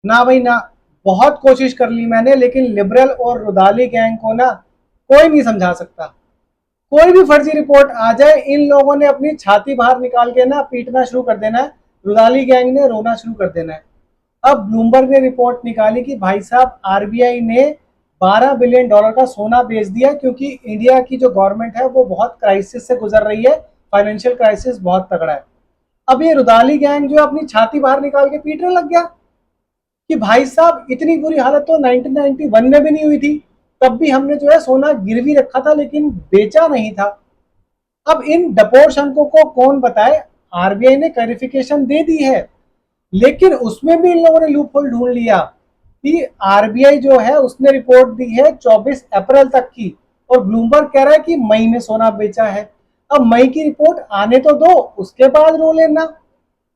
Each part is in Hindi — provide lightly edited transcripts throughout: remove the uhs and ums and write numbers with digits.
ना भाई ना। बहुत कोशिश कर ली मैंने, लेकिन लिबरल और रुदाली गैंग को ना कोई नहीं समझा सकता। कोई भी फर्जी रिपोर्ट आ जाए, इन लोगों ने अपनी छाती बाहर निकाल के ना पीटना शुरू कर देना है। रुदाली गैंग ने रोना शुरू कर देना है। अब ब्लूमबर्ग ने रिपोर्ट निकाली कि भाई साहब आरबीआई ने 12 बिलियन डॉलर का सोना बेच दिया, क्योंकि इंडिया की जो गवर्नमेंट है वो बहुत क्राइसिस से गुजर रही है। फाइनेंशियल क्राइसिस बहुत तगड़ा है। अब ये रुदाली गैंग जो अपनी छाती बाहर निकाल के पीटने लग गया कि भाई साहब इतनी बुरी हालत तो 1991 में भी नहीं हुई थी। तब भी हमने जो है सोना गिरवी रखा था, लेकिन बेचा नहीं था। अब इन डपोर शंको को कौन बताए। आरबीआई ने क्लैरिफिकेशन दे दी है, लेकिन उसमें भी इन लोगों ने लूप होल ढूंढ लिया कि आरबीआई जो है उसने रिपोर्ट दी है 24 अप्रैल तक की, और ब्लूमबर्ग कह रहा है कि मई में सोना बेचा है। अब मई की रिपोर्ट आने तो दो, उसके बाद रो लेना।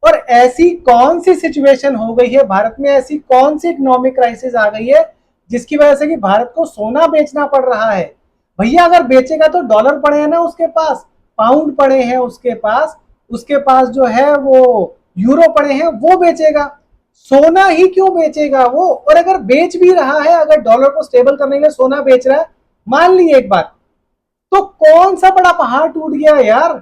और ऐसी कौन सी सिचुएशन हो गई है भारत में, ऐसी कौन सी इकोनॉमिक क्राइसिस आ गई है जिसकी वजह से कि भारत को सोना बेचना पड़ रहा है। भैया अगर बेचेगा तो डॉलर पड़े हैं ना उसके पास, पाउंड पड़े हैं उसके पास जो है वो यूरो पड़े हैं, वो बेचेगा। सोना ही क्यों बेचेगा वो। और अगर बेच भी रहा है, अगर डॉलर को स्टेबल करने के लिए सोना बेच रहा है, मान ली एक बात, तो कौन सा बड़ा पहाड़ टूट गया यार।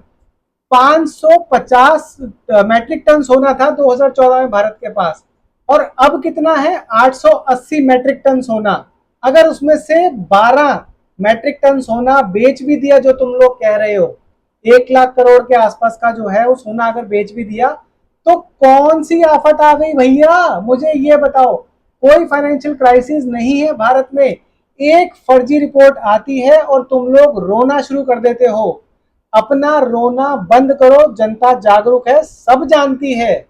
550 मैट्रिक टन सोना था 2014 में भारत के पास, और अब कितना है 880 मैट्रिक टन सोना। अगर उसमें से 12 मैट्रिक टन सोना बेच भी दिया, जो तुम लोग कह रहे हो 1 लाख करोड़ के आसपास का जो है वो सोना अगर बेच भी दिया, तो कौन सी आफत आ गई भैया, मुझे ये बताओ। कोई फाइनेंशियल क्राइसिस नहीं है भारत में। एक फर्जी रिपोर्ट आती है और तुम लोग रोना शुरू कर देते हो। अपना रोना बंद करो, जनता जागरूक है, सब जानती है।